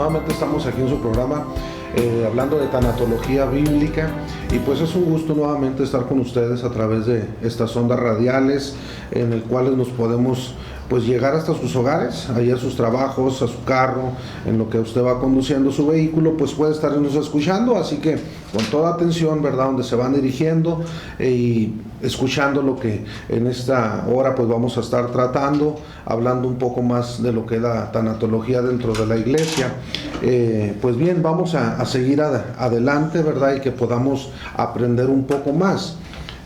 nuevamente estamos aquí en su programa hablando de tanatología bíblica, y pues es un gusto nuevamente estar con ustedes a través de estas ondas radiales en el cuales nos podemos pues llegar hasta sus hogares, ahí a sus trabajos, a su carro, en lo que usted va conduciendo su vehículo, pues puede estarnos escuchando, así que con toda atención, ¿verdad?, donde se van dirigiendo y escuchando lo que en esta hora pues vamos a estar tratando, hablando un poco más de lo que es la tanatología dentro de la iglesia. Pues bien, vamos a seguir adelante, ¿verdad?, y que podamos aprender un poco más.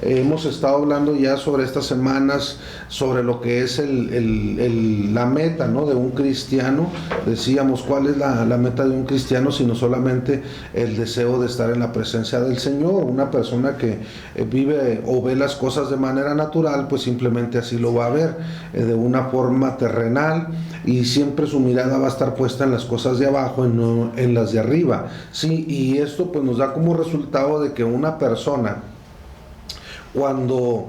Hemos estado hablando ya sobre estas semanas, sobre lo que es la meta, ¿no?, de un cristiano. Decíamos, ¿cuál es la meta de un cristiano? Sino solamente el deseo de estar en la presencia del Señor. Una persona que vive o ve las cosas de manera natural, pues simplemente así lo va a ver, de una forma terrenal, y siempre su mirada va a estar puesta en las cosas de abajo y no en las de arriba. Sí, y esto pues nos da como resultado de que una persona, cuando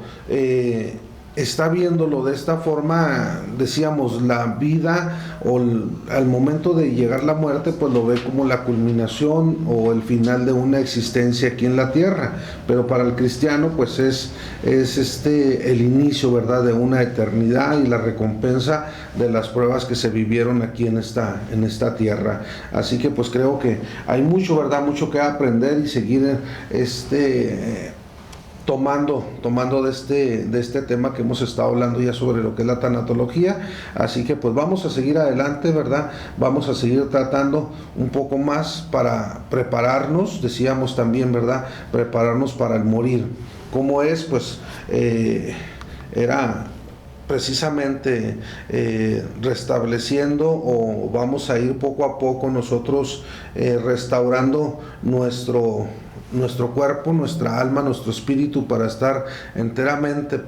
está viéndolo de esta forma, decíamos, la vida al momento de llegar la muerte, pues lo ve como la culminación o el final de una existencia aquí en la tierra, pero para el cristiano pues es el inicio, ¿verdad?, de una eternidad y la recompensa de las pruebas que se vivieron aquí en esta tierra. Así que pues creo que hay mucho, ¿verdad?, mucho que aprender y seguir tomando de este tema que hemos estado hablando ya sobre lo que es la tanatología. Así que pues vamos a seguir adelante, ¿verdad? Vamos a seguir tratando un poco más para prepararnos, decíamos también, ¿verdad?, prepararnos para el morir. ¿Cómo es? Pues era precisamente restableciendo, o vamos a ir poco a poco nosotros restaurando nuestro cuerpo, nuestra alma, nuestro espíritu, para estar enteramente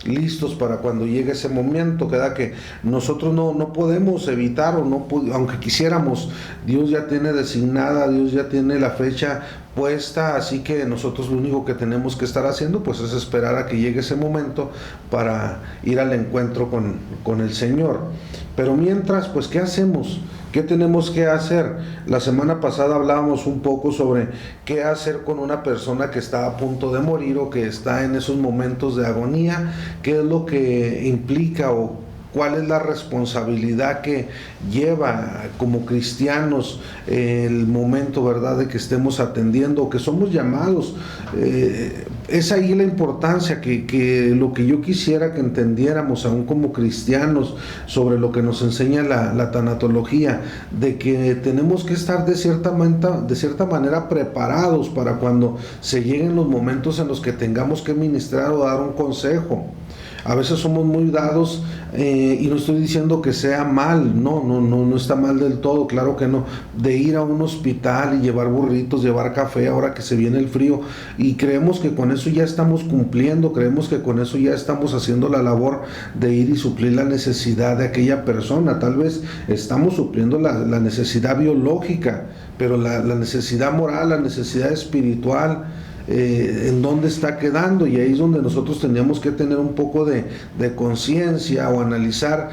listos para cuando llegue ese momento, que nosotros no podemos evitar, aunque quisiéramos. Dios ya tiene designada, Dios ya tiene la fecha puesta, así que nosotros lo único que tenemos que estar haciendo pues es esperar a que llegue ese momento para ir al encuentro con el Señor. Pero mientras, pues, ¿qué hacemos? ¿Qué tenemos que hacer? La semana pasada hablábamos un poco sobre qué hacer con una persona que está a punto de morir o que está en esos momentos de agonía, qué es lo que implica o cuál es la responsabilidad que lleva como cristianos el momento, ¿verdad?, de que estemos atendiendo o que somos llamados. Es ahí la importancia que lo que yo quisiera que entendiéramos aún como cristianos sobre lo que nos enseña la tanatología, de que tenemos que estar de cierta manera preparados para cuando se lleguen los momentos en los que tengamos que ministrar o dar un consejo. A veces somos muy dados, y no estoy diciendo que sea mal, no está mal del todo, claro que no, de ir a un hospital y llevar burritos, llevar café ahora que se viene el frío, y creemos que con eso ya estamos cumpliendo, creemos que con eso ya estamos haciendo la labor de ir y suplir la necesidad de aquella persona. Tal vez estamos supliendo la necesidad biológica, pero la necesidad moral, la necesidad espiritual, en dónde está quedando. Y ahí es donde nosotros tenemos que tener un poco de conciencia o analizar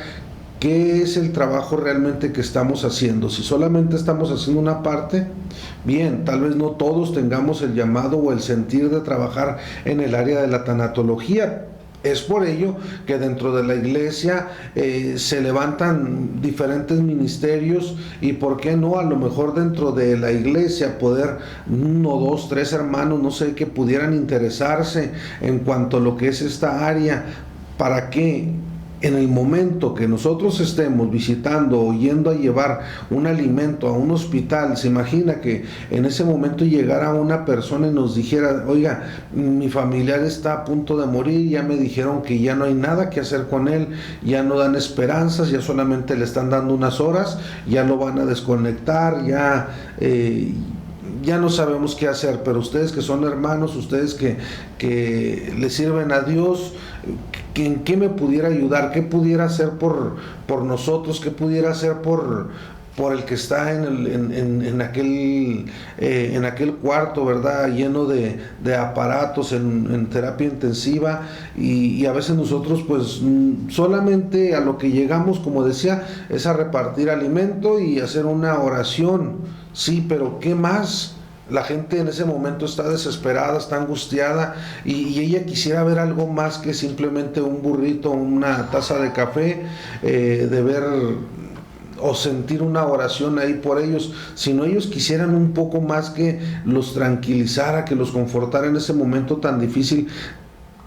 qué es el trabajo realmente que estamos haciendo. Si solamente estamos haciendo una parte, bien, tal vez no todos tengamos el llamado o el sentir de trabajar en el área de la tanatología. Es por ello que dentro de la iglesia se levantan diferentes ministerios, y por qué no, a lo mejor dentro de la iglesia poder 1, 2, 3 hermanos, no sé, que pudieran interesarse en cuanto a lo que es esta área, para que en el momento que nosotros estemos visitando o yendo a llevar un alimento a un hospital, se imagina que en ese momento llegara una persona y nos dijera: oiga, mi familiar está a punto de morir, ya me dijeron que ya no hay nada que hacer con él, ya no dan esperanzas, ya solamente le están dando unas horas, ya lo van a desconectar, ya no sabemos qué hacer. Pero ustedes que son hermanos, ustedes que le sirven a Dios, ¿en qué me pudiera ayudar? ¿Qué pudiera hacer por nosotros? ¿Qué pudiera hacer por por el que está en aquel cuarto, ¿verdad? Lleno de aparatos en terapia intensiva, y a veces nosotros pues solamente a lo que llegamos, como decía, es a repartir alimento y hacer una oración, sí, pero ¿qué más? La gente en ese momento está desesperada, está angustiada, y ella quisiera ver algo más que simplemente un burrito, una taza de café, de ver o sentir una oración ahí por ellos, sino ellos quisieran un poco más que los tranquilizara, que los confortara en ese momento tan difícil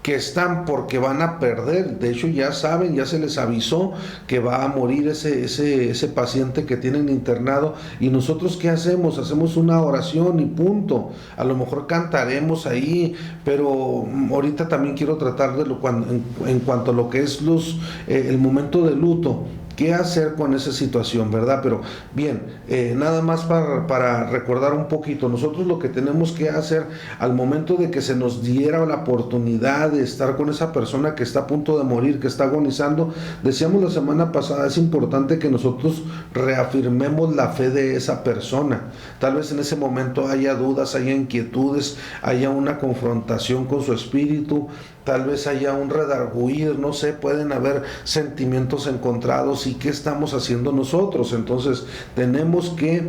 que están, porque van a perder. De hecho ya saben, ya se les avisó que va a morir ese paciente que tienen internado, y nosotros ¿qué hacemos? Hacemos una oración y punto. A lo mejor cantaremos ahí, pero ahorita también quiero tratar de en cuanto a lo que es el momento de luto, qué hacer con esa situación, ¿verdad? Pero bien, nada más para recordar un poquito, nosotros lo que tenemos que hacer al momento de que se nos diera la oportunidad de estar con esa persona que está a punto de morir, que está agonizando, decíamos la semana pasada, es importante que nosotros reafirmemos la fe de esa persona. Tal vez en ese momento haya dudas, haya inquietudes, haya una confrontación con su espíritu, tal vez haya un redarguir, no sé, pueden haber sentimientos encontrados, y qué estamos haciendo nosotros. Entonces tenemos que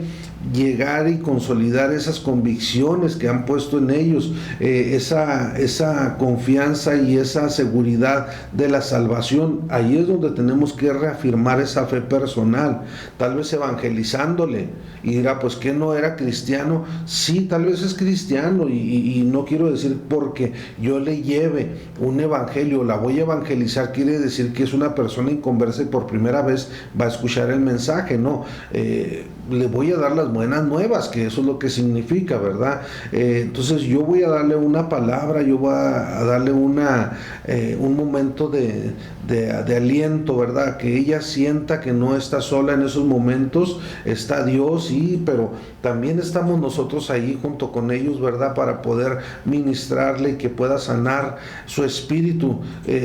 llegar y consolidar esas convicciones que han puesto en ellos, esa confianza y esa seguridad de la salvación. Ahí es donde tenemos que reafirmar esa fe personal, tal vez evangelizándole, y dirá, pues que no era cristiano. Sí, tal vez es cristiano, y no quiero decir porque yo le lleve un evangelio, la voy a evangelizar, quiere decir que es una persona inconversa y por primera vez va a escuchar el mensaje. No, le voy a dar las buenas nuevas, que eso es lo que significa, ¿verdad? Entonces yo voy a darle una palabra, yo voy a darle un momento de aliento, ¿verdad? Que ella sienta que no está sola en esos momentos, está Dios, sí, pero también estamos nosotros ahí junto con ellos, ¿verdad? Para poder ministrarle y que pueda sanar su espíritu.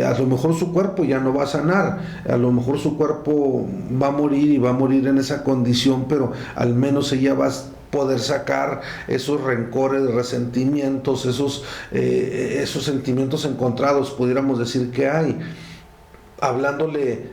A lo mejor su cuerpo ya no va a sanar, a lo mejor su cuerpo va a morir, y va a morir en esa condición, pero al menos ella va a poder sacar esos rencores, resentimientos, esos sentimientos encontrados, pudiéramos decir que hay, hablándole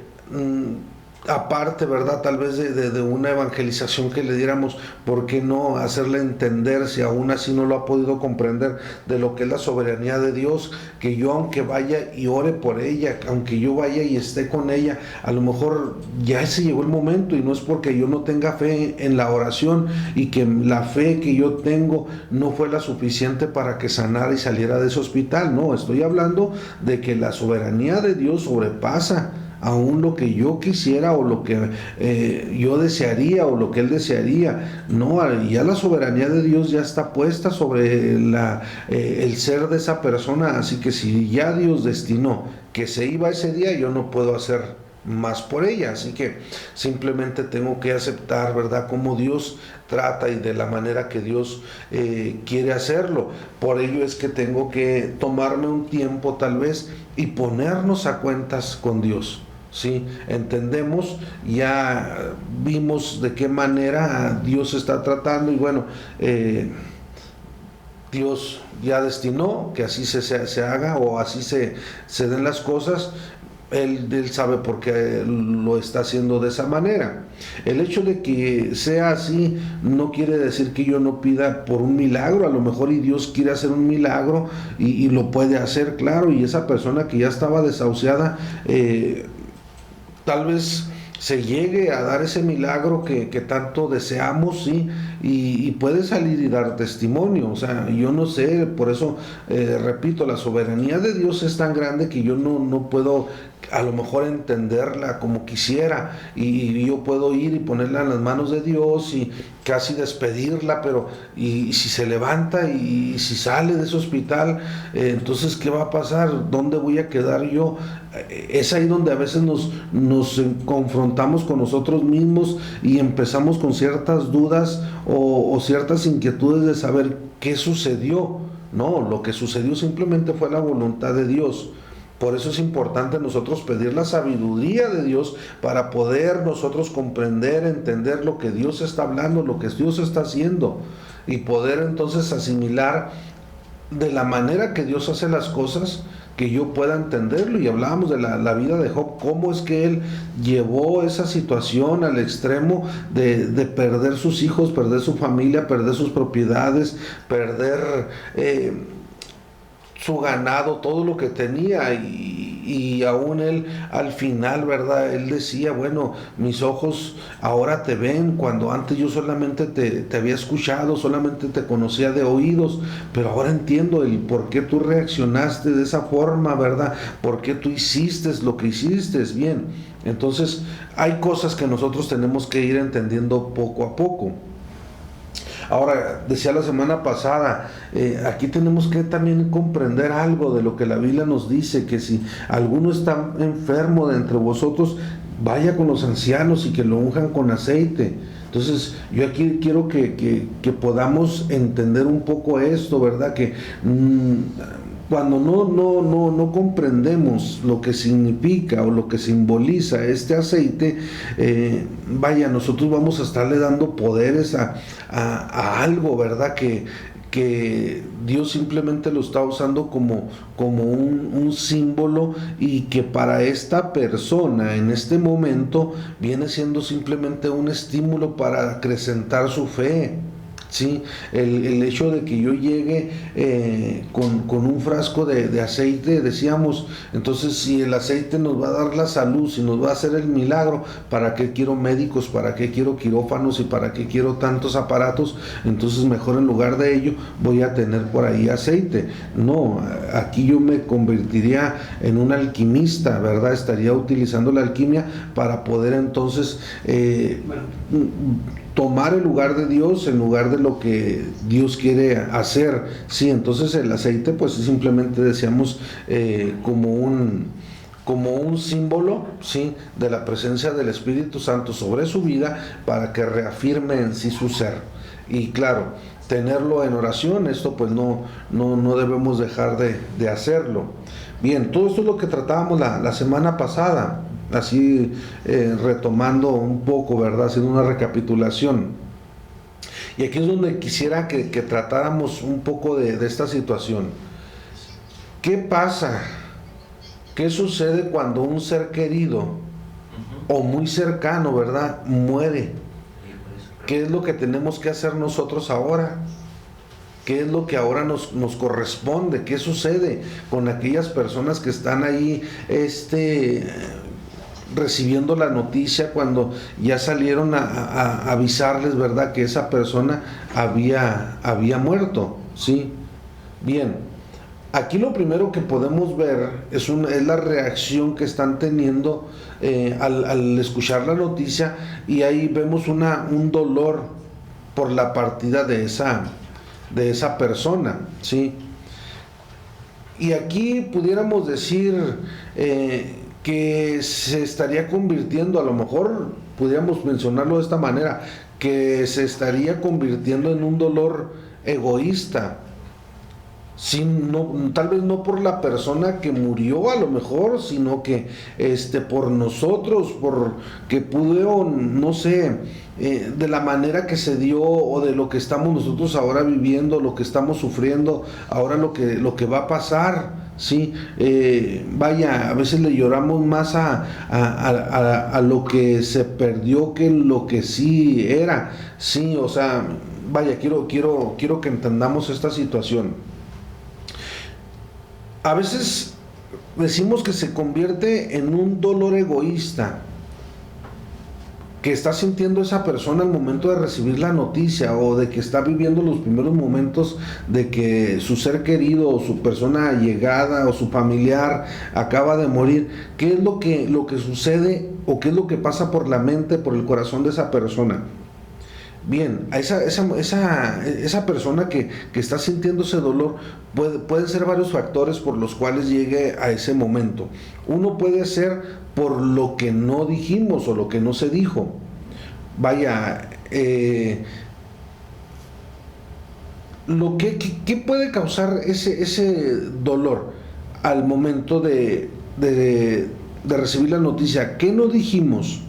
aparte, ¿verdad? Tal vez de una evangelización que le diéramos, ¿por qué no hacerle entender, si aún así no lo ha podido comprender, de lo que es la soberanía de Dios? Que yo, aunque vaya y ore por ella, aunque yo vaya y esté con ella, a lo mejor ya se llegó el momento, y no es porque yo no tenga fe en la oración, y que la fe que yo tengo no fue la suficiente para que sanara y saliera de ese hospital. No, estoy hablando de que la soberanía de Dios sobrepasa aún lo que yo quisiera, o lo que yo desearía, o lo que él desearía. No, ya la soberanía de Dios ya está puesta sobre el ser de esa persona. Así que si ya Dios destinó que se iba ese día, yo no puedo hacer más por ella. Así que simplemente tengo que aceptar, ¿verdad?, cómo Dios trata y de la manera que Dios quiere hacerlo. Por ello es que tengo que tomarme un tiempo tal vez y ponernos a cuentas con Dios. Sí, entendemos, ya vimos de qué manera Dios está tratando, y bueno, Dios ya destinó que así se haga, o así se den las cosas. Él sabe por qué lo está haciendo de esa manera. El hecho de que sea así no quiere decir que yo no pida por un milagro. A lo mejor y Dios quiere hacer un milagro, y lo puede hacer, claro, y esa persona que ya estaba desahuciada, tal vez se llegue a dar ese milagro que tanto deseamos, ¿sí? Y puede salir y dar testimonio. O sea, yo no sé, por eso repito, la soberanía de Dios es tan grande que yo no puedo a lo mejor entenderla como quisiera, y yo puedo ir y ponerla en las manos de Dios y casi despedirla, pero y si se levanta y si sale de ese hospital, entonces ¿qué va a pasar? ¿Dónde voy a quedar yo? Es ahí donde a veces nos confrontamos con nosotros mismos, y empezamos con ciertas dudas o ciertas inquietudes de saber qué sucedió. No, lo que sucedió simplemente fue la voluntad de Dios. Por eso es importante nosotros pedir la sabiduría de Dios para poder nosotros comprender, entender lo que Dios está hablando, lo que Dios está haciendo, y poder entonces asimilar de la manera que Dios hace las cosas, que yo pueda entenderlo. Y hablábamos de la vida de Job, cómo es que él llevó esa situación al extremo de perder sus hijos, perder su familia, perder sus propiedades, perder su ganado, todo lo que tenía, y aún él al final, ¿verdad? Él decía, bueno, mis ojos ahora te ven, cuando antes yo solamente te había escuchado, solamente te conocía de oídos, pero ahora entiendo el por qué tú reaccionaste de esa forma, ¿verdad? ¿Por qué tú hiciste lo que hiciste? Bien, entonces hay cosas que nosotros tenemos que ir entendiendo poco a poco. Ahora, decía la semana pasada, aquí tenemos que también comprender algo de lo que la Biblia nos dice, que si alguno está enfermo de entre vosotros, vaya con los ancianos y que lo unjan con aceite. Entonces, yo aquí quiero que podamos entender un poco esto, ¿verdad? Que cuando no comprendemos lo que significa o lo que simboliza este aceite, vaya, nosotros vamos a estarle dando poderes a algo, ¿verdad? Que Dios simplemente lo está usando como un símbolo, y que para esta persona en este momento viene siendo simplemente un estímulo para acrecentar su fe. Sí, el hecho de que yo llegue con un frasco de aceite, decíamos, entonces si el aceite nos va a dar la salud, si nos va a hacer el milagro, ¿para qué quiero médicos? ¿Para qué quiero quirófanos? ¿Y para qué quiero tantos aparatos? Entonces mejor en lugar de ello voy a tener por ahí aceite. No, aquí yo me convertiría en un alquimista, ¿verdad? Estaría utilizando la alquimia para poder entonces tomar el lugar de Dios en lugar de lo que Dios quiere hacer. Sí, entonces el aceite pues simplemente decíamos como un símbolo, ¿sí?, de la presencia del Espíritu Santo sobre su vida, para que reafirme en sí su ser. Y claro, tenerlo en oración, esto pues no debemos dejar de hacerlo. Bien, todo esto es lo que tratábamos la semana pasada, así retomando un poco, ¿verdad?, haciendo una recapitulación. Y aquí es donde quisiera que tratáramos un poco de esta situación. ¿Qué pasa? ¿Qué sucede cuando un ser querido o muy cercano, ¿verdad?, muere? ¿Qué es lo que tenemos que hacer nosotros ahora? ¿Qué es lo que ahora nos corresponde? ¿Qué sucede con aquellas personas que están ahí recibiendo la noticia cuando ya salieron a avisarles, ¿verdad?, que esa persona había muerto? ¿Sí? Bien, aquí lo primero que podemos ver es la reacción que están teniendo al escuchar la noticia, y ahí vemos un dolor por la partida de esa persona, ¿sí? Y aquí pudiéramos decir que se estaría convirtiendo, a lo mejor pudiéramos mencionarlo de esta manera, que se estaría convirtiendo en un dolor egoísta. Tal vez no por la persona que murió, a lo mejor, sino que por nosotros, porque pudo, no sé, de la manera que se dio, o de lo que estamos nosotros ahora viviendo, lo que estamos sufriendo, ahora lo que va a pasar. Sí, vaya, a veces le lloramos más a lo que se perdió que lo que sí era. Sí, o sea, vaya, quiero que entendamos esta situación. A veces decimos que se convierte en un dolor egoísta que está sintiendo esa persona al momento de recibir la noticia, o de que está viviendo los primeros momentos de que su ser querido, o su persona allegada, o su familiar acaba de morir. ¿Qué es lo que sucede, o qué es lo que pasa por la mente, por el corazón de esa persona? Bien, a esa persona que está sintiendo ese dolor, pueden ser varios factores por los cuales llegue a ese momento. Uno puede ser por lo que no dijimos, o lo que no se dijo. Vaya, ¿qué puede causar ese dolor? al momento de recibir la noticia, ¿qué no dijimos?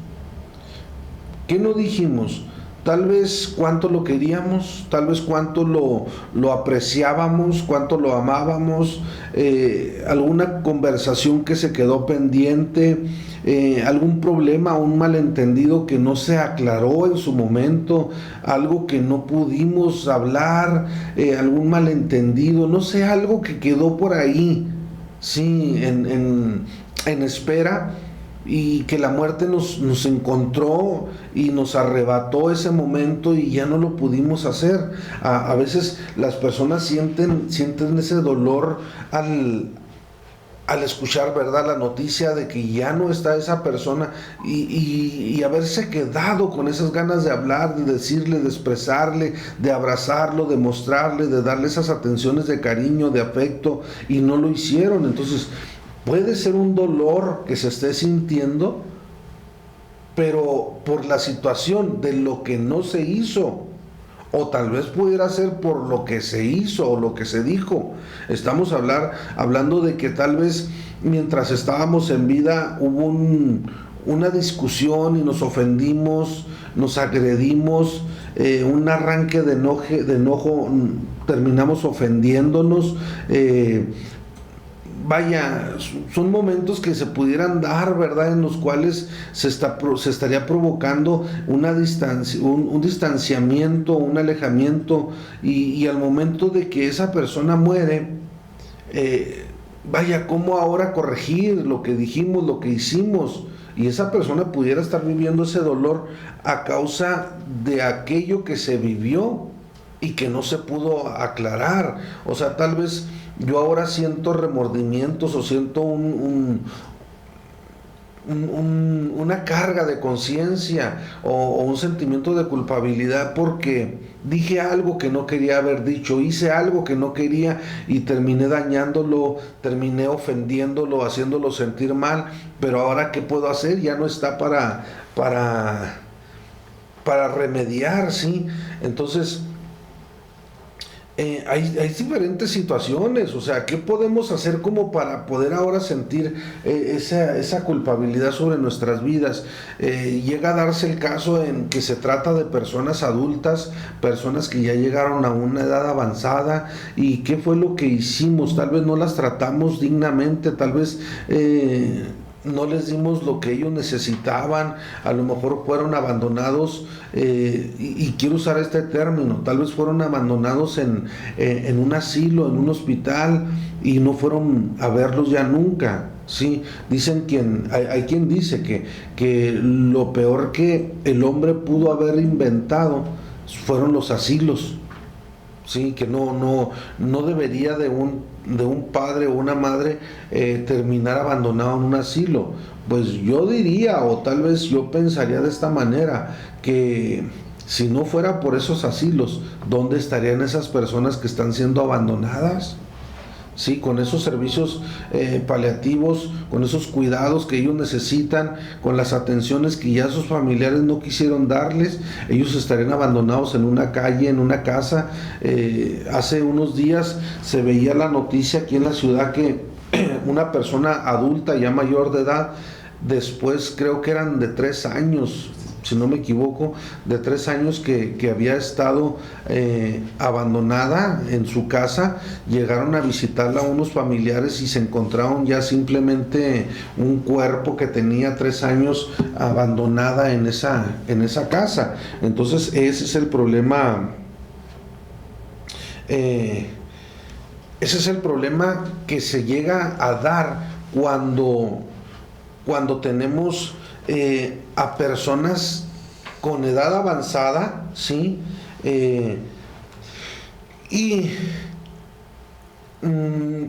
¿Qué no dijimos? Tal vez cuánto lo queríamos, tal vez cuánto lo apreciábamos, cuánto lo amábamos, alguna conversación que se quedó pendiente, algún problema, un malentendido que no se aclaró en su momento, algo que no pudimos hablar, algún malentendido, no sé, algo que quedó por ahí, sí, en espera, y que la muerte nos encontró y nos arrebató ese momento y ya no lo pudimos hacer. A veces las personas sienten ese dolor al escuchar, ¿verdad?, la noticia de que ya no está esa persona, y haberse quedado con esas ganas de hablar, de decirle, de expresarle, de abrazarlo, de mostrarle, de darle esas atenciones de cariño, de afecto, y no lo hicieron. Entonces puede ser un dolor que se esté sintiendo, pero por la situación de lo que no se hizo, o tal vez pudiera ser por lo que se hizo o lo que se dijo. Estamos hablando de que tal vez mientras estábamos en vida hubo una discusión y nos ofendimos, nos agredimos, un arranque de enojo, terminamos ofendiéndonos. Vaya, son momentos que se pudieran dar, ¿verdad?, en los cuales se estaría provocando una distancia, un distanciamiento, un alejamiento, y al momento de que esa persona muere, vaya, ¿cómo ahora corregir lo que dijimos, lo que hicimos? Y esa persona pudiera estar viviendo ese dolor a causa de aquello que se vivió y que no se pudo aclarar. O sea, tal vez yo ahora siento remordimientos o siento una carga de conciencia o un sentimiento de culpabilidad porque dije algo que no quería haber dicho, hice algo que no quería y terminé dañándolo, terminé ofendiéndolo, haciéndolo sentir mal, pero ahora ¿qué puedo hacer? Ya no está para remediar, ¿sí? Entonces hay diferentes situaciones. O sea, ¿qué podemos hacer como para poder ahora sentir esa culpabilidad sobre nuestras vidas? Llega a darse el caso en que se trata de personas adultas, personas que ya llegaron a una edad avanzada, y ¿qué fue lo que hicimos? Tal vez no las tratamos dignamente, tal vez no les dimos lo que ellos necesitaban, a lo mejor fueron abandonados, y quiero usar este término, tal vez fueron abandonados en un asilo, en un hospital, y no fueron a verlos ya nunca. Sí, hay quien dice que lo peor que el hombre pudo haber inventado fueron los asilos. Sí, que no debería de un padre o una madre terminar abandonado en un asilo. Pues yo diría, o tal vez yo pensaría de esta manera, que si no fuera por esos asilos, ¿dónde estarían esas personas que están siendo abandonadas? Sí, con esos servicios paliativos, con esos cuidados que ellos necesitan, con las atenciones que ya sus familiares no quisieron darles, ellos estarían abandonados en una calle, en una casa. Hace unos días se veía la noticia aquí en la ciudad que una persona adulta ya mayor de edad, después creo que eran de 3 años, si no me equivoco, de 3 años que había estado abandonada en su casa, llegaron a visitarla unos familiares y se encontraron ya simplemente un cuerpo que tenía 3 años abandonada en esa casa. Entonces ese es el problema, que se llega a dar cuando tenemos a personas con edad avanzada, ¿sí? Y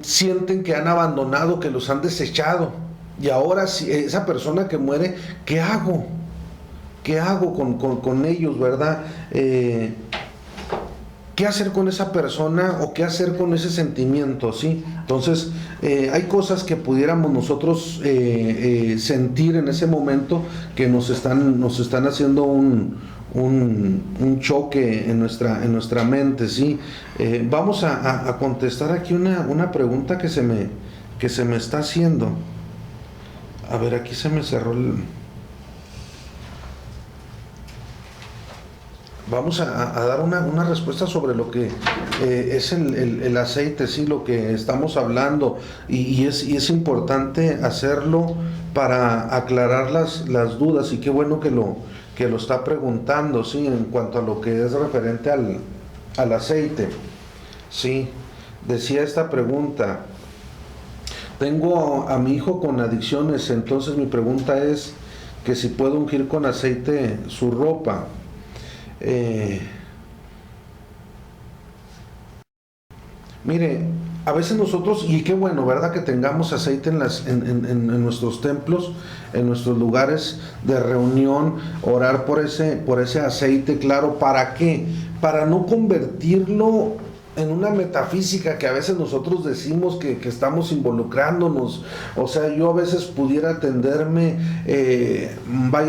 sienten que han abandonado, que los han desechado, y ahora si esa persona que muere, ¿qué hago? ¿Qué hago con ellos, verdad? ¿Qué hacer con esa persona o qué hacer con ese sentimiento? ¿Sí? Entonces, hay cosas que pudiéramos nosotros sentir en ese momento que nos están haciendo un choque en nuestra mente, ¿sí? Vamos a contestar aquí una pregunta que se que se me está haciendo. A ver, aquí se me cerró el... Vamos a dar una respuesta sobre lo que es el aceite, sí, lo que estamos hablando, y es importante hacerlo para aclarar las dudas, y qué bueno que lo está preguntando, sí, en cuanto a lo que es referente al aceite. Sí, decía esta pregunta: tengo a mi hijo con adicciones, entonces mi pregunta es que si puedo ungir con aceite su ropa. Mire, a veces nosotros, y qué bueno, ¿verdad? Que tengamos aceite en nuestros templos, en nuestros lugares de reunión, orar por ese aceite, claro. ¿Para qué? Para no convertirlo en una metafísica que a veces nosotros decimos que estamos involucrándonos. O sea, yo a veces pudiera atenderme,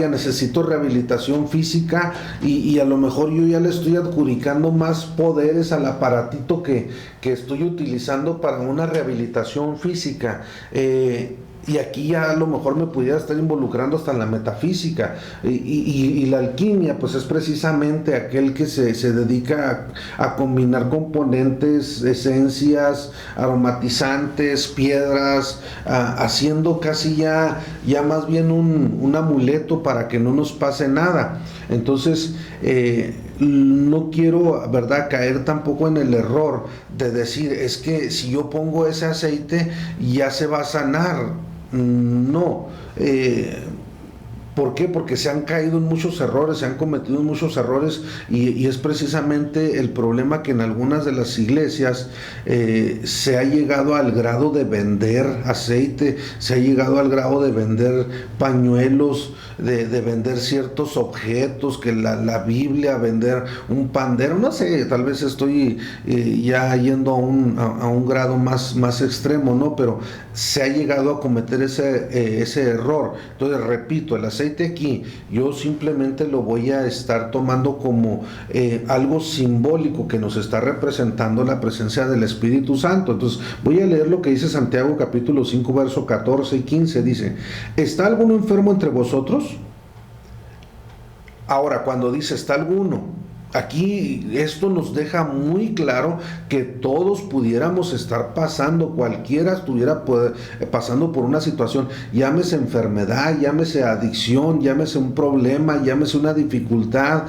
necesito rehabilitación física, y a lo mejor yo ya le estoy adjudicando más poderes al aparatito que estoy utilizando para una rehabilitación física. Y aquí ya a lo mejor me pudiera estar involucrando hasta en la metafísica. Y la alquimia, pues es precisamente aquel que se dedica a combinar componentes, esencias, aromatizantes, piedras, haciendo casi ya más bien un amuleto para que no nos pase nada. Entonces, no quiero, ¿verdad?, caer tampoco en el error de decir, es que si yo pongo ese aceite ya se va a sanar. No. ¿Por qué? Porque se han caído en muchos errores, se han cometido muchos errores, y es precisamente el problema que en algunas de las iglesias se ha llegado al grado de vender aceite, se ha llegado al grado de vender pañuelos, de vender ciertos objetos, que la Biblia, vender un pandero, no sé, tal vez estoy ya yendo a un grado más extremo, ¿no? Pero se ha llegado a cometer ese error. Entonces, repito, el aceite aquí yo simplemente lo voy a estar tomando como algo simbólico que nos está representando la presencia del Espíritu Santo. Entonces voy a leer lo que dice Santiago capítulo 5 verso 14 y 15. Dice: ¿está alguno enfermo entre vosotros? Ahora, cuando dice está alguno, aquí esto nos deja muy claro que todos pudiéramos estar pasando, cualquiera estuviera pasando por una situación, llámese enfermedad, llámese adicción, llámese un problema, llámese una dificultad,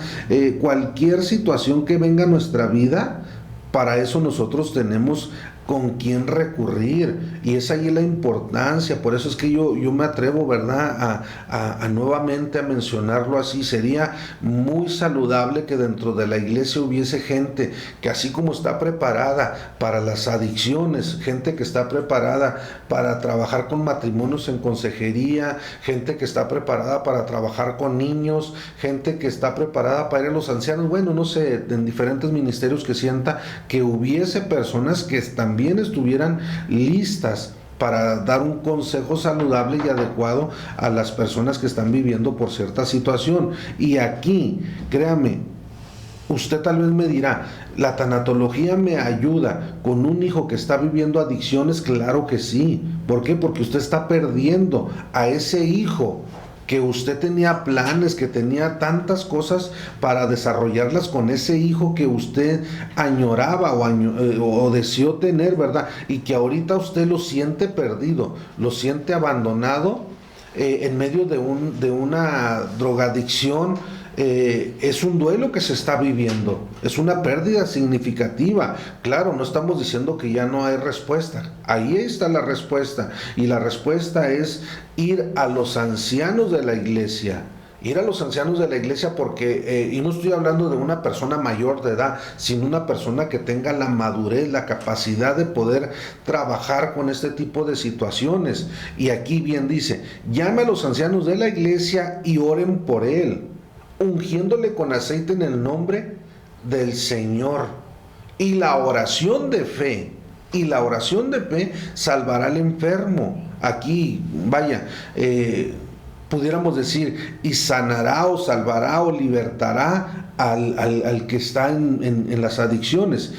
cualquier situación que venga a nuestra vida. Para eso nosotros tenemos con quién recurrir, y es ahí la importancia. Por eso es que yo me atrevo, ¿verdad?, a nuevamente a mencionarlo así. Sería muy saludable que dentro de la iglesia hubiese gente que, así como está preparada para las adicciones, gente que está preparada para trabajar con matrimonios en consejería, gente que está preparada para trabajar con niños, gente que está preparada para ir a los ancianos, bueno, no sé, en diferentes ministerios, que sienta que hubiese personas que también estuvieran listas para dar un consejo saludable y adecuado a las personas que están viviendo por cierta situación. Y aquí, créame, usted tal vez me dirá, ¿la tanatología me ayuda con un hijo que está viviendo adicciones? Claro que sí. ¿Por qué? Porque usted está perdiendo a ese hijo que usted tenía planes, que tenía tantas cosas para desarrollarlas con ese hijo que usted añoraba o deseó tener, ¿verdad? Y que ahorita usted lo siente perdido, lo siente abandonado, en medio de una drogadicción. Es un duelo que se está viviendo, es una pérdida significativa. Claro, no estamos diciendo que ya no hay respuesta, ahí está la respuesta, y la respuesta es ir a los ancianos de la iglesia. Ir a los ancianos de la iglesia, porque, y no estoy hablando de una persona mayor de edad, sino una persona que tenga la madurez, la capacidad de poder trabajar con este tipo de situaciones. Y aquí bien dice, llame a los ancianos de la iglesia y oren por él, ungiéndole con aceite en el nombre del Señor. Y la oración de fe salvará al enfermo. Aquí, pudiéramos decir, y sanará o salvará o libertará al que está en las adicciones.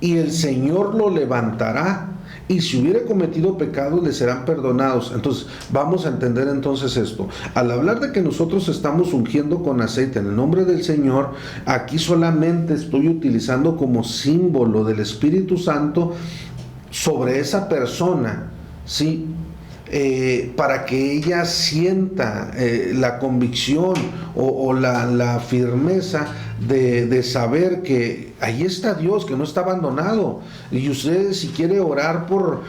Y el Señor lo levantará y si hubiere cometido pecados le serán perdonados. Entonces vamos a entender entonces esto. Al hablar de que nosotros estamos ungiendo con aceite en el nombre del Señor, aquí solamente estoy utilizando como símbolo del Espíritu Santo sobre esa persona, ¿sí? Para que ella sienta la convicción o la firmeza de saber que ahí está Dios, que no está abandonado. Y usted, si quiere orar por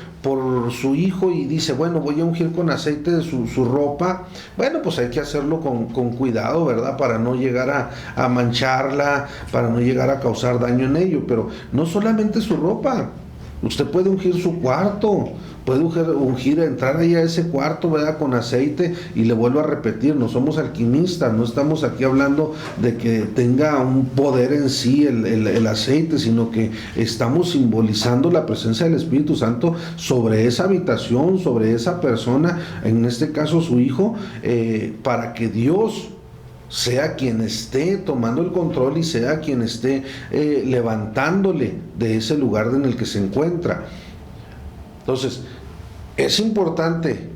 su hijo y dice, bueno, voy a ungir con aceite de su ropa, bueno, pues hay que hacerlo con cuidado, ¿verdad? Para no llegar a mancharla, para no llegar a causar daño en ello. Pero no solamente su ropa, usted puede ungir su cuarto, puede ungir, entrar ahí a ese cuarto, ¿verdad? Con aceite. Y le vuelvo a repetir, no somos alquimistas, no estamos aquí hablando de que tenga un poder en sí el aceite, sino que estamos simbolizando la presencia del Espíritu Santo sobre esa habitación, sobre esa persona, en este caso su hijo, para que Dios sea quien esté tomando el control y sea quien esté levantándole de ese lugar en el que se encuentra. Entonces, es importante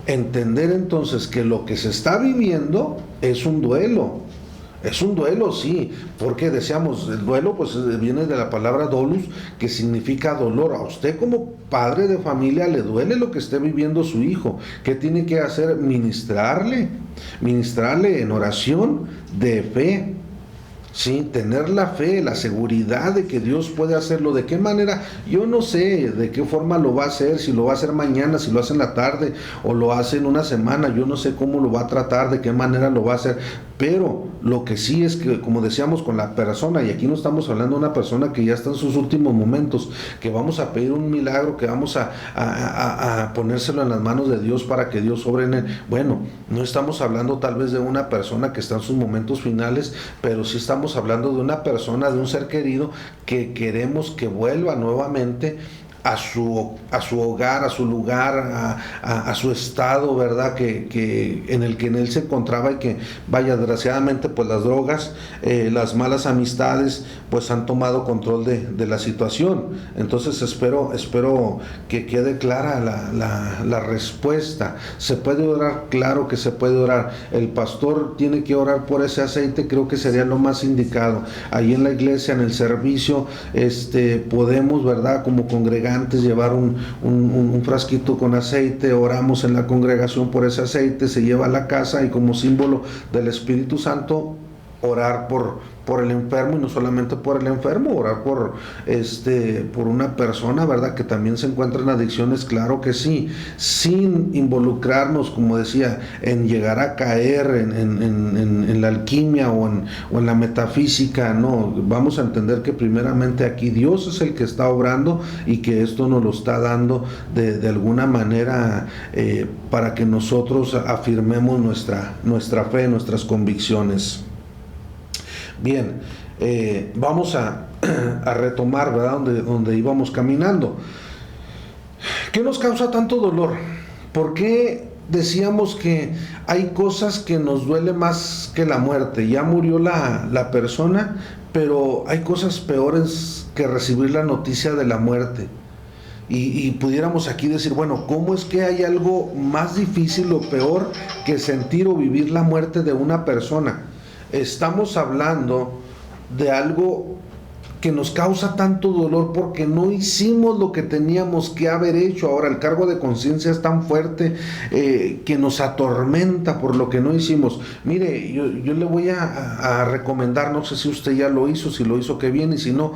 entender entonces que lo que se está viviendo es un duelo. Es un duelo, sí, porque decíamos, el duelo pues viene de la palabra dolus, que significa dolor. A usted como padre de familia le duele lo que esté viviendo su hijo. ¿Qué tiene que hacer? Ministrarle en oración de fe. Sí, tener la fe, la seguridad de que Dios puede hacerlo. ¿De qué manera? Yo no sé de qué forma lo va a hacer, si lo va a hacer mañana, si lo hace en la tarde o lo hace en una semana. Yo no sé cómo lo va a tratar, de qué manera lo va a hacer. Pero lo que sí es que, como decíamos, con la persona, y aquí no estamos hablando de una persona que ya está en sus últimos momentos, que vamos a pedir un milagro, que vamos a ponérselo en las manos de Dios para que Dios obre en él. Bueno, no estamos hablando tal vez de una persona que está en sus momentos finales, pero sí estamos hablando de una persona, de un ser querido que queremos que vuelva nuevamente a su hogar, a su lugar, a su estado, ¿verdad? Que en el que él se encontraba, y que, vaya, desgraciadamente, pues las drogas, las malas amistades, pues han tomado control de la situación. Entonces espero que quede clara la respuesta. ¿Se puede orar? Claro que se puede orar. El pastor tiene que orar por ese aceite, creo que sería lo más indicado. Ahí en la iglesia, en el servicio, podemos, ¿verdad? Como congregantes, llevar un frasquito con aceite, oramos en la congregación por ese aceite, se lleva a la casa, y como símbolo del Espíritu Santo, orar por el enfermo, y no solamente por el enfermo, orar por una persona, ¿verdad?, que también se encuentra en adicciones, claro que sí, sin involucrarnos, como decía, en llegar a caer en la alquimia o en la metafísica. No, vamos a entender que primeramente aquí Dios es el que está obrando, y que esto nos lo está dando de alguna manera para que nosotros afirmemos nuestra fe, nuestras convicciones. Bien, vamos a retomar, ¿verdad?, donde íbamos caminando. ¿Qué nos causa tanto dolor? ¿Por qué decíamos que hay cosas que nos duele más que la muerte? Ya murió la persona, pero hay cosas peores que recibir la noticia de la muerte. Y pudiéramos aquí decir, bueno, ¿cómo es que hay algo más difícil o peor que sentir o vivir la muerte de una persona? Estamos hablando de algo que nos causa tanto dolor porque no hicimos lo que teníamos que haber hecho. Ahora el cargo de conciencia es tan fuerte que nos atormenta por lo que no hicimos. Mire, yo le voy a recomendar, no sé si usted ya lo hizo, si lo hizo, qué bien, y si no,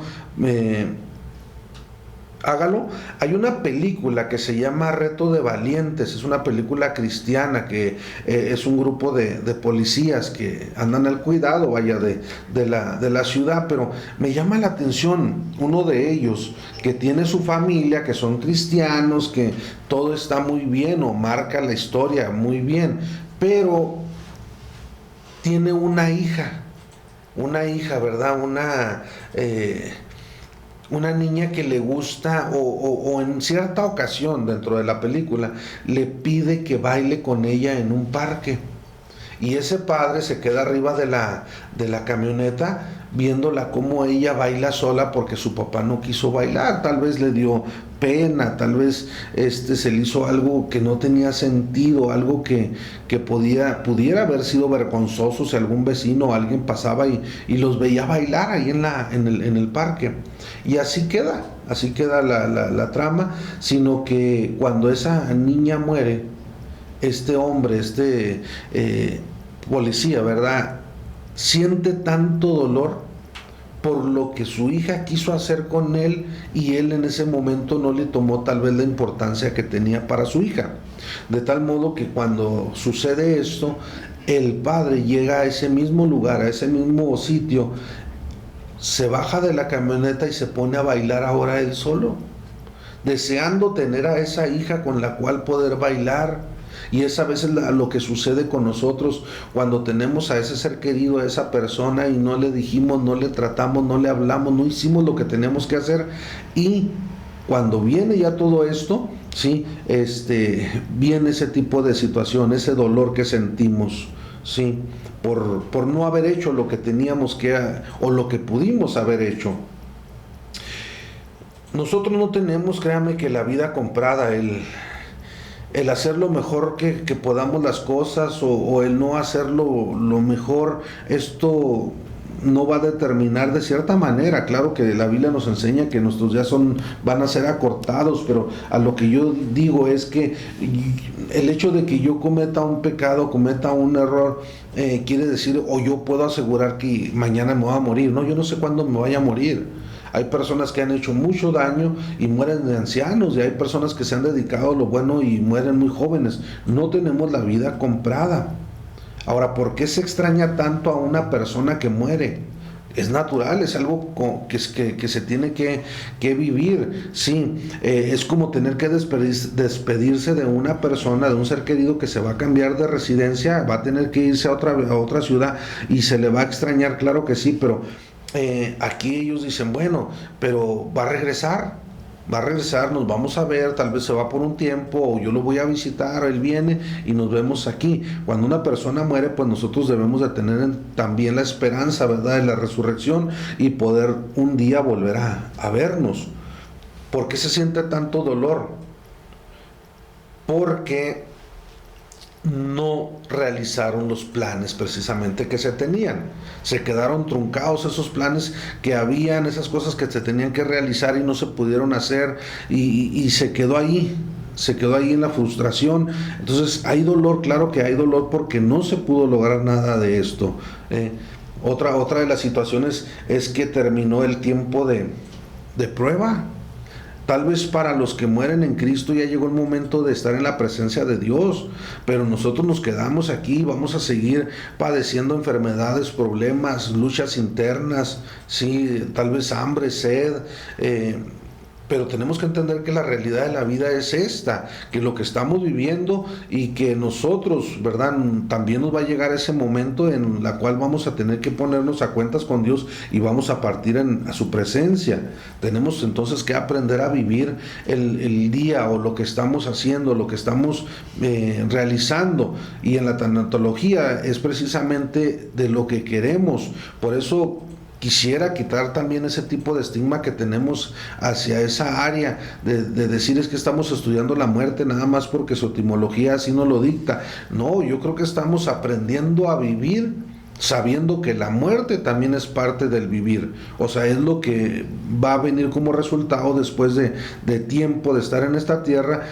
hágalo. Hay una película que se llama Reto de Valientes, es una película cristiana que es un grupo de policías que andan al cuidado, vaya, de la ciudad, pero me llama la atención uno de ellos que tiene su familia, que son cristianos, que todo está muy bien, o marca la historia muy bien, pero tiene una hija, ¿verdad? Una niña que le gusta, o en cierta ocasión dentro de la película le pide que baile con ella en un parque, y ese padre se queda arriba de la camioneta viéndola como ella baila sola porque su papá no quiso bailar, tal vez le dio pena, tal vez se le hizo algo que no tenía sentido, algo que pudiera haber sido vergonzoso si algún vecino o alguien pasaba y los veía bailar ahí en el parque. Y así queda la trama, sino que cuando esa niña muere, este hombre, policía, ¿verdad?, siente tanto dolor por lo que su hija quiso hacer con él y él en ese momento no le tomó tal vez la importancia que tenía para su hija. De tal modo que cuando sucede esto, el padre llega a ese mismo lugar, a ese mismo sitio, se baja de la camioneta y se pone a bailar ahora él solo, deseando tener a esa hija con la cual poder bailar. Y es a veces lo que sucede con nosotros cuando tenemos a ese ser querido, a esa persona, y no le dijimos, no le tratamos, no le hablamos, no hicimos lo que tenemos que hacer. Y cuando viene ya todo esto, ¿sí?, viene ese tipo de situación, ese dolor que sentimos, ¿sí?, por no haber hecho lo que teníamos que, o lo que pudimos haber hecho. Nosotros no tenemos, créame, que la vida comprada, el hacer lo mejor que podamos las cosas, o el no hacerlo lo mejor. Esto no va a determinar de cierta manera. Claro que la Biblia nos enseña que nuestros días van a ser acortados, pero a lo que yo digo es que el hecho de que yo cometa un pecado, cometa un error, quiere decir, o yo puedo asegurar que mañana me voy a morir. No, yo no sé cuándo me vaya a morir. Hay personas que han hecho mucho daño y mueren de ancianos, y hay personas que se han dedicado a lo bueno y mueren muy jóvenes. No tenemos la vida comprada. Ahora, ¿por qué se extraña tanto a una persona que muere? Es natural, es algo que se tiene que vivir. Sí, es como tener que despedirse de una persona, de un ser querido que se va a cambiar de residencia, va a tener que irse a otra ciudad y se le va a extrañar, claro que sí, pero aquí ellos dicen, bueno, pero va a regresar, nos vamos a ver, tal vez se va por un tiempo, o yo lo voy a visitar, o él viene y nos vemos aquí. Cuando una persona muere, pues nosotros debemos de tener también la esperanza, ¿verdad?, de la resurrección y poder un día volver a vernos. ¿Por qué se siente tanto dolor? Porque no realizaron los planes precisamente que se tenían. Se quedaron truncados esos planes que habían, esas cosas que se tenían que realizar y no se pudieron hacer, y se quedó ahí en la frustración. Entonces hay dolor, claro que hay dolor porque no se pudo lograr nada de esto. Otra de las situaciones es que terminó el tiempo de prueba. Tal vez para los que mueren en Cristo ya llegó el momento de estar en la presencia de Dios, pero nosotros nos quedamos aquí, vamos a seguir padeciendo enfermedades, problemas, luchas internas, sí, tal vez hambre, sed, pero tenemos que entender que la realidad de la vida es esta, que lo que estamos viviendo, y que nosotros, ¿verdad?, también nos va a llegar ese momento en la cual vamos a tener que ponernos a cuentas con Dios y vamos a partir a su presencia. Tenemos entonces que aprender a vivir el día, o lo que estamos haciendo, lo que estamos realizando, y en la tanatología es precisamente de lo que queremos. Por eso quisiera quitar también ese tipo de estigma que tenemos hacia esa área de decir es que estamos estudiando la muerte nada más porque su etimología así nos lo dicta. No, yo creo que estamos aprendiendo a vivir sabiendo que la muerte también es parte del vivir. O sea, es lo que va a venir como resultado después de tiempo de estar en esta tierra.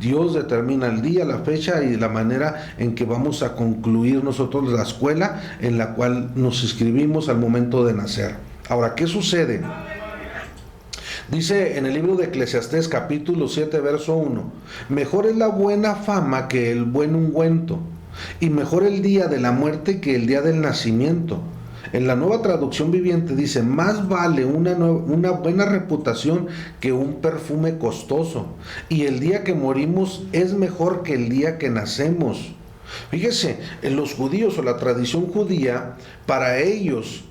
Dios determina el día, la fecha y la manera en que vamos a concluir nosotros la escuela en la cual nos inscribimos al momento de nacer. Ahora, ¿qué sucede? Dice en el libro de Eclesiastés capítulo 7 verso 1: mejor es la buena fama que el buen ungüento, y mejor el día de la muerte que el día del nacimiento. En la Nueva Traducción Viviente dice: más vale una buena reputación que un perfume costoso, y el día que morimos es mejor que el día que nacemos. Fíjese, en los judíos, o la tradición judía, para ellos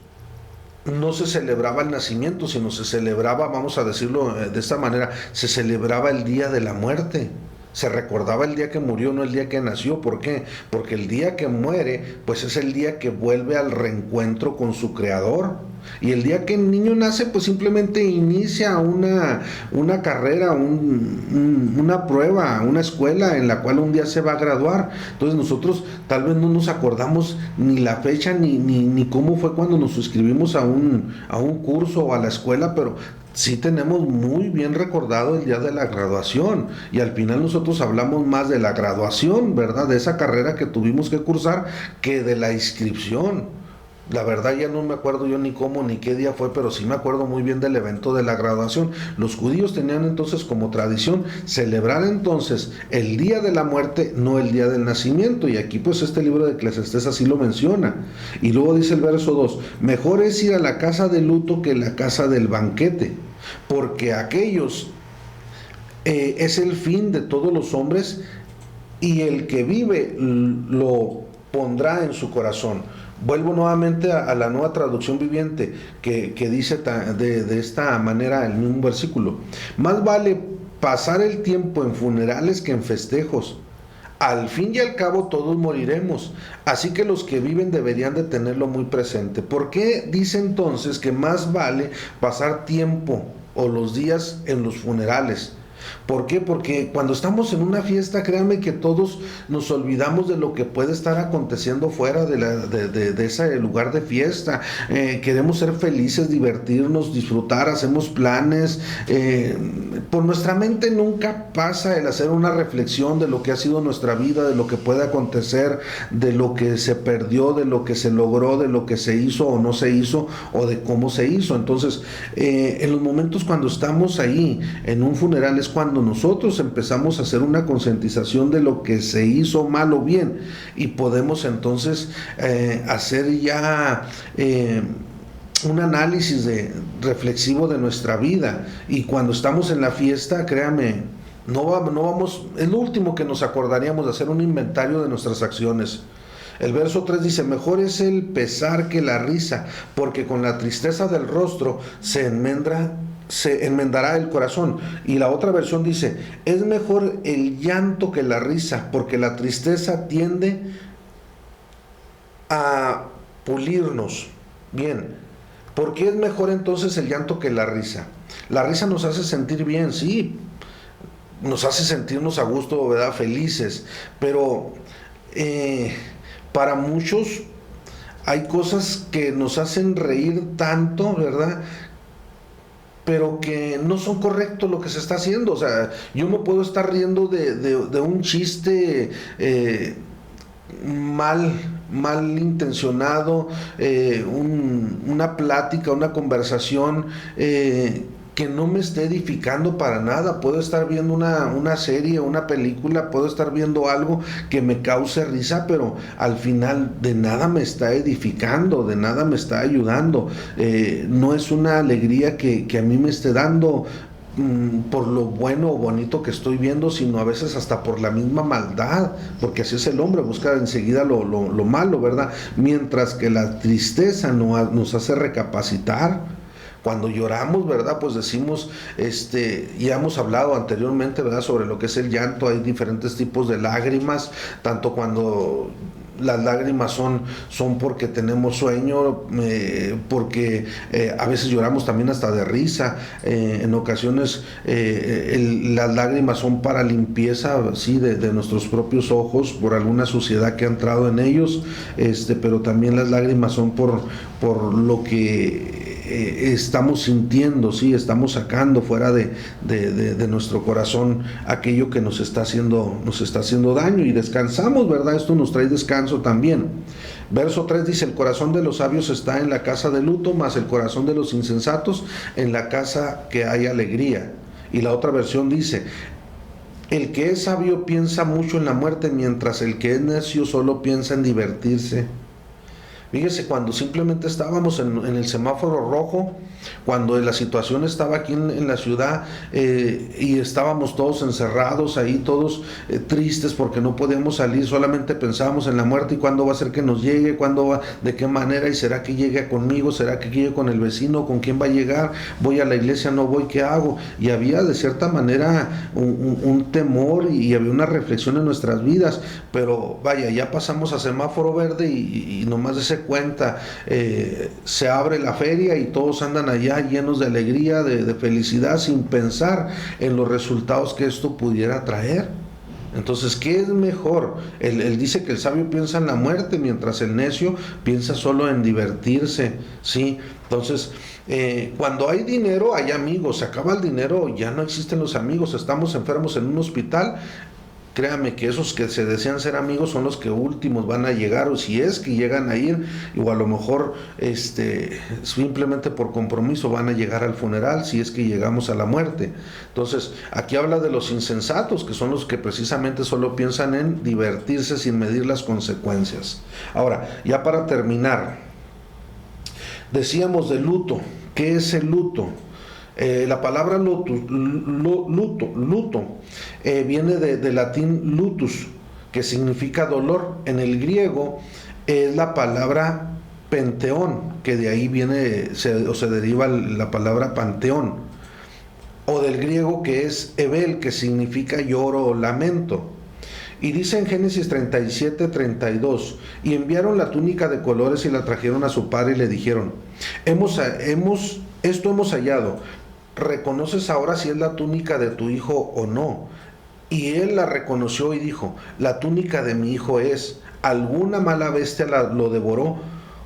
no se celebraba el nacimiento, sino se celebraba, vamos a decirlo de esta manera, se celebraba el día de la muerte. Se recordaba el día que murió, no el día que nació. ¿Por qué? Porque el día que muere, pues es el día que vuelve al reencuentro con su Creador. Y el día que el niño nace, pues simplemente inicia una carrera, una prueba, una escuela en la cual un día se va a graduar. Entonces nosotros tal vez no nos acordamos ni la fecha ni cómo fue cuando nos suscribimos a un curso o a la escuela, pero sí tenemos muy bien recordado el día de la graduación, y al final nosotros hablamos más de la graduación, ¿verdad? De esa carrera que tuvimos que cursar, que de la inscripción. La verdad ya no me acuerdo yo ni cómo ni qué día fue, pero sí me acuerdo muy bien del evento de la graduación. Los judíos tenían entonces como tradición celebrar entonces el día de la muerte, no el día del nacimiento. Y aquí pues este libro de Eclesiastés así lo menciona. Y luego dice el verso 2: mejor es ir a la casa de luto que la casa del banquete, porque aquellos es el fin de todos los hombres, y el que vive lo pondrá en su corazón. Vuelvo nuevamente a la Nueva Traducción Viviente, que dice de esta manera el mismo versículo: más vale pasar el tiempo en funerales que en festejos. Al fin y al cabo todos moriremos, así que los que viven deberían de tenerlo muy presente. ¿Por qué dice entonces que más vale pasar tiempo o los días en los funerales? ¿Por qué? Porque cuando estamos en una fiesta, créanme que todos nos olvidamos de lo que puede estar aconteciendo fuera de ese lugar de fiesta. Queremos ser felices, divertirnos, disfrutar, hacemos planes. Por nuestra mente nunca pasa el hacer una reflexión de lo que ha sido nuestra vida, de lo que puede acontecer, de lo que se perdió, de lo que se logró, de lo que se hizo o no se hizo, o de cómo se hizo. Entonces, en los momentos cuando estamos ahí en un funeral es cuando nosotros empezamos a hacer una concientización de lo que se hizo mal o bien, y podemos entonces hacer ya un análisis reflexivo de nuestra vida. Y cuando estamos en la fiesta, créame, no vamos, es lo último que nos acordaríamos, de hacer un inventario de nuestras acciones. El verso 3 dice: mejor es el pesar que la risa, porque con la tristeza del rostro se enmendará el corazón. Y la otra versión dice: es mejor el llanto que la risa, porque la tristeza tiende a pulirnos. Bien, ¿por qué es mejor entonces el llanto que la risa? La risa nos hace sentir bien, sí, nos hace sentirnos a gusto, ¿verdad? Felices, pero para muchos hay cosas que nos hacen reír tanto, ¿verdad?, pero que no son correctos lo que se está haciendo. O sea, yo me puedo estar riendo de un chiste mal intencionado, una plática, una conversación que no me esté edificando para nada. Puedo estar viendo una serie, una película, puedo estar viendo algo que me cause risa, pero al final de nada me está edificando, de nada me está ayudando. No es una alegría que a mí me esté dando por lo bueno o bonito que estoy viendo, sino a veces hasta por la misma maldad, porque así es el hombre, busca enseguida lo malo, ¿verdad? Mientras que la tristeza nos hace recapacitar. Cuando lloramos, ¿verdad?, pues decimos, ya hemos hablado anteriormente, ¿verdad?, sobre lo que es el llanto. Hay diferentes tipos de lágrimas, tanto cuando las lágrimas son porque tenemos sueño, porque a veces lloramos también hasta de risa. En ocasiones las lágrimas son para limpieza, sí, de nuestros propios ojos, por alguna suciedad que ha entrado en ellos, pero también las lágrimas son por lo que estamos sintiendo, sí, estamos sacando fuera de nuestro corazón aquello que nos está haciendo daño, y descansamos, ¿verdad? Esto nos trae descanso también. Verso 3 dice: el corazón de los sabios está en la casa de luto, mas el corazón de los insensatos en la casa que hay alegría. Y la otra versión dice: el que es sabio piensa mucho en la muerte, mientras el que es necio solo piensa en divertirse. Fíjese, cuando simplemente estábamos en el semáforo rojo, cuando la situación estaba aquí en la ciudad, y estábamos todos encerrados ahí, todos tristes porque no podíamos salir, solamente pensábamos en la muerte y cuándo va a ser que nos llegue, cuándo va, de qué manera, y será que llegue conmigo, será que llegue con el vecino, con quién va a llegar, voy a la iglesia, no voy, ¿qué hago? Y había de cierta manera un temor, y había una reflexión en nuestras vidas. Pero vaya, ya pasamos a semáforo verde y nomás ese cuenta, se abre la feria y todos andan allá llenos de alegría, de felicidad, sin pensar en los resultados que esto pudiera traer. Entonces, ¿qué es mejor? Él dice que el sabio piensa en la muerte, mientras el necio piensa solo en divertirse, ¿sí? Entonces, cuando hay dinero, hay amigos. Se acaba el dinero, ya no existen los amigos. Estamos enfermos en un hospital. Créame que esos que se desean ser amigos son los que últimos van a llegar, o si es que llegan a ir, o a lo mejor simplemente por compromiso van a llegar al funeral, si es que llegamos a la muerte. Entonces, aquí habla de los insensatos, que son los que precisamente solo piensan en divertirse sin medir las consecuencias. Ahora, ya para terminar, decíamos de luto. ¿Qué es el luto? La palabra luto viene de latín lutus, que significa dolor. En el griego es la palabra penteón, que de ahí viene se deriva la palabra panteón, o del griego que es ebel, que significa lloro o lamento. Y dice en Génesis 37:32, y enviaron la túnica de colores y la trajeron a su padre y le dijeron, esto hemos hallado, ¿reconoces ahora si es la túnica de tu hijo o no? Y él la reconoció y dijo, la túnica de mi hijo es, alguna mala bestia lo devoró,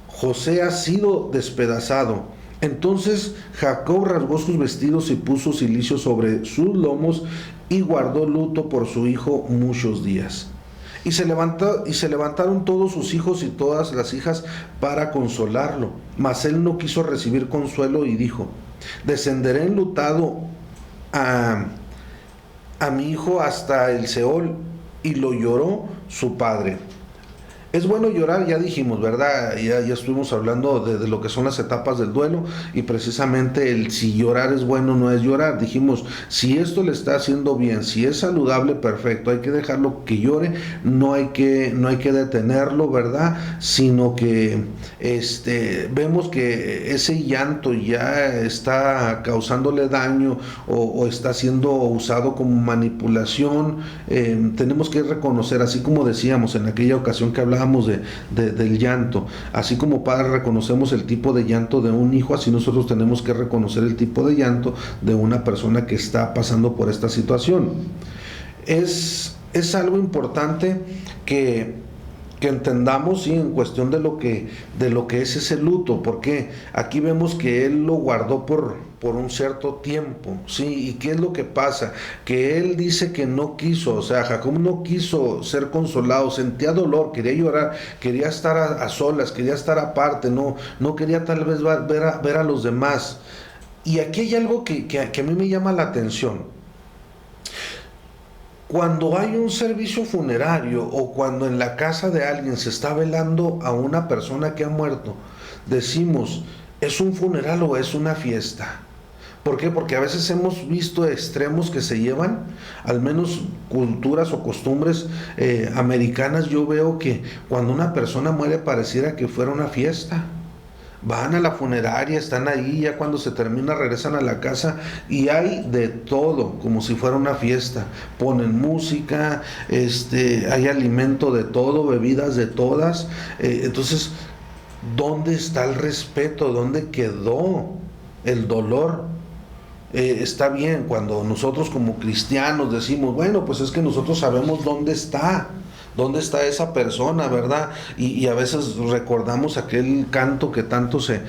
José ha sido despedazado. Entonces Jacob rasgó sus vestidos y puso cilicio sobre sus lomos y guardó luto por su hijo muchos días. Y se levantaron todos sus hijos y todas las hijas para consolarlo, mas él no quiso recibir consuelo y dijo, descenderé enlutado a mi hijo hasta el Seol. Y lo lloró su padre. Es bueno llorar, ya dijimos, ¿verdad? Ya estuvimos hablando de lo que son las etapas del duelo, y precisamente el si llorar es bueno no es llorar. Dijimos, si esto le está haciendo bien, si es saludable, perfecto, hay que dejarlo que llore, no hay que detenerlo, ¿verdad? Sino que vemos que ese llanto ya está causándole daño o está siendo usado como manipulación. Tenemos que reconocer, así como decíamos en aquella ocasión que hablábamos del llanto, así como padres reconocemos el tipo de llanto de un hijo, así nosotros tenemos que reconocer el tipo de llanto de una persona que está pasando por esta situación. Es algo importante que entendamos, sí, en cuestión de lo que es ese luto, porque aquí vemos que él lo guardó por un cierto tiempo, sí. ¿Y qué es lo que pasa? Que él dice que no quiso, o sea, Jacob no quiso ser consolado, sentía dolor, quería llorar, quería estar a solas, quería estar aparte, no quería tal vez ver a los demás. Y aquí hay algo que a mí me llama la atención. Cuando hay un servicio funerario o cuando en la casa de alguien se está velando a una persona que ha muerto, decimos, ¿es un funeral o es una fiesta? ¿Por qué? Porque a veces hemos visto extremos que se llevan, al menos culturas o costumbres americanas. Yo veo que cuando una persona muere pareciera que fuera una fiesta. Van a la funeraria, están ahí, ya cuando se termina regresan a la casa y hay de todo, como si fuera una fiesta. Ponen música, hay alimento de todo, bebidas de todas. Entonces, ¿dónde está el respeto? ¿Dónde quedó el dolor? Está bien cuando nosotros como cristianos decimos, bueno, pues es que nosotros sabemos dónde está esa persona, ¿verdad? Y a veces recordamos aquel canto que tanto se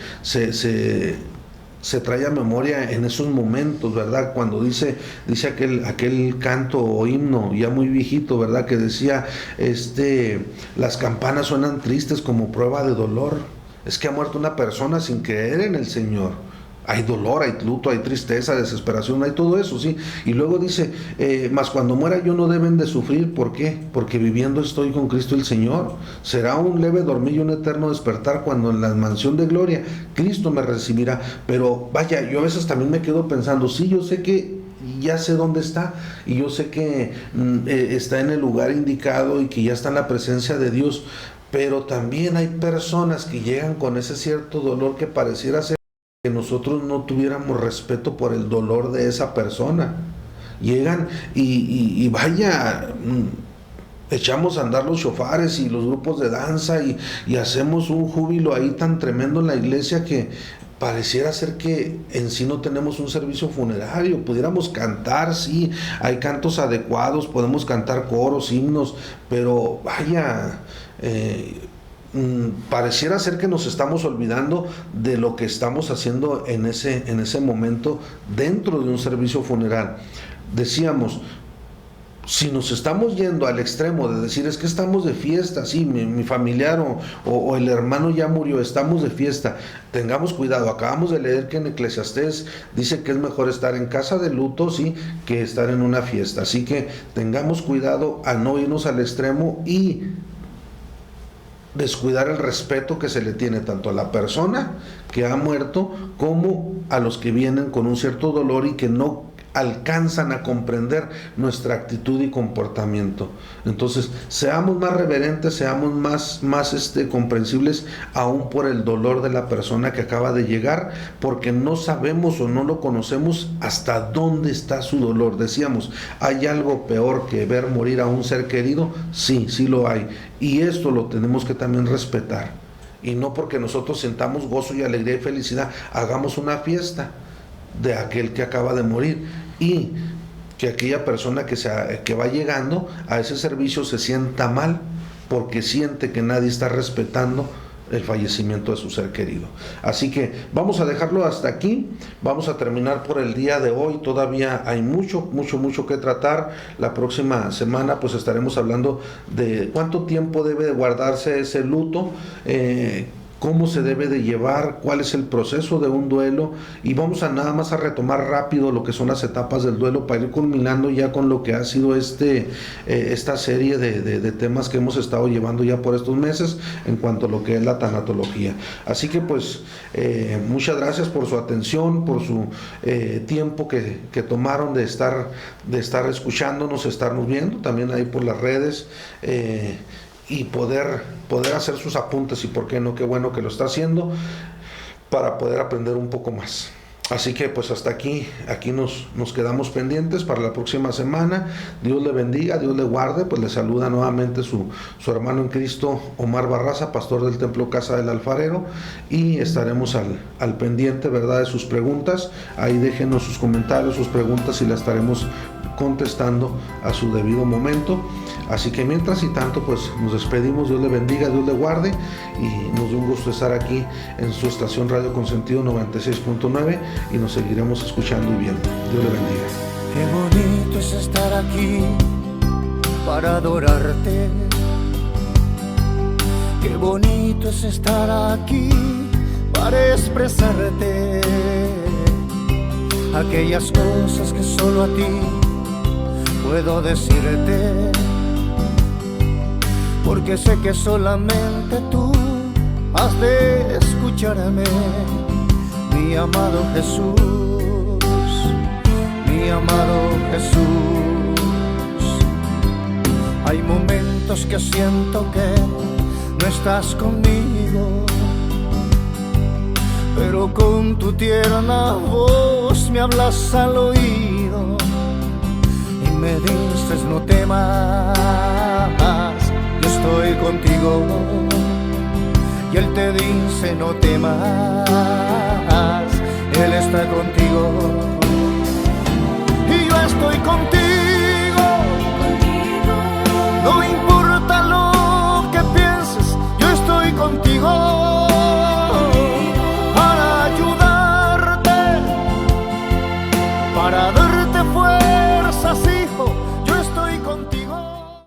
trae a memoria en esos momentos, ¿verdad? Cuando dice aquel canto o himno ya muy viejito, ¿verdad? Que decía, las campanas suenan tristes como prueba de dolor. Es que ha muerto una persona sin creer en el Señor. Hay dolor, hay luto, hay tristeza, desesperación, hay todo eso, sí. Y luego dice, mas cuando muera yo no deben de sufrir. ¿Por qué? Porque viviendo estoy con Cristo el Señor. Será un leve dormir y un eterno despertar cuando en la mansión de gloria Cristo me recibirá. Pero vaya, yo a veces también me quedo pensando, sí, yo sé que ya sé dónde está y yo sé que está en el lugar indicado y que ya está en la presencia de Dios, pero también hay personas que llegan con ese cierto dolor que pareciera ser que nosotros no tuviéramos respeto por el dolor de esa persona. Llegan y vaya, echamos a andar los shofares y los grupos de danza y hacemos un júbilo ahí tan tremendo en la iglesia que pareciera ser que en sí no tenemos un servicio funerario. Pudiéramos cantar, sí, hay cantos adecuados, podemos cantar coros, himnos, pero vaya, pareciera ser que nos estamos olvidando de lo que estamos haciendo en ese momento dentro de un servicio funeral. Decíamos, si nos estamos yendo al extremo de decir es que estamos de fiesta, sí, mi familiar o el hermano ya murió, estamos de fiesta, tengamos cuidado. Acabamos de leer que en Eclesiastés dice que es mejor estar en casa de luto, sí, que estar en una fiesta. Así que tengamos cuidado a no irnos al extremo y descuidar el respeto que se le tiene tanto a la persona que ha muerto como a los que vienen con un cierto dolor y que no alcanzan a comprender nuestra actitud y comportamiento. Entonces, seamos más reverentes, seamos más comprensibles aún por el dolor de la persona que acaba de llegar, porque no sabemos o no lo conocemos hasta dónde está su dolor. Decíamos, ¿hay algo peor que ver morir a un ser querido? Sí, sí lo hay. Y esto lo tenemos que también respetar. Y no porque nosotros sintamos gozo y alegría y felicidad, hagamos una fiesta de aquel que acaba de morir, y que aquella persona que va llegando a ese servicio se sienta mal porque siente que nadie está respetando el fallecimiento de su ser querido. Así que vamos a dejarlo hasta aquí, vamos a terminar por el día de hoy. Todavía hay mucho que tratar. La próxima semana pues estaremos hablando de cuánto tiempo debe de guardarse ese luto, cómo se debe de llevar, cuál es el proceso de un duelo, y vamos a nada más a retomar rápido lo que son las etapas del duelo para ir culminando ya con lo que ha sido esta serie de temas que hemos estado llevando ya por estos meses en cuanto a lo que es la tanatología. Así que pues muchas gracias por su atención, por su tiempo que tomaron de estar escuchándonos, estarnos viendo también ahí por las redes, y poder hacer sus apuntes, y por qué no, qué bueno que lo está haciendo, para poder aprender un poco más. Así que pues hasta aquí nos quedamos pendientes para la próxima semana. Dios le bendiga, Dios le guarde. Pues le saluda nuevamente su hermano en Cristo, Omar Barraza, pastor del Templo Casa del Alfarero, y estaremos al pendiente, ¿verdad?, de sus preguntas. Ahí déjenos sus comentarios, sus preguntas, y las estaremos contestando a su debido momento. Así que mientras y tanto pues nos despedimos. Dios le bendiga, Dios le guarde, y nos da un gusto estar aquí en su estación Radio Consentido 96.9, y nos seguiremos escuchando y viendo. Dios le bendiga. Qué bonito es estar aquí para adorarte. Qué bonito es estar aquí para expresarte aquellas cosas que solo a ti puedo decirte, porque sé que solamente tú has de escucharme, mi amado Jesús, mi amado Jesús. Hay momentos que siento que no estás conmigo, pero con tu tierna voz me hablas al oído y me dices no temas, yo estoy contigo. Y Él te dice no temas, Él está contigo y yo estoy contigo.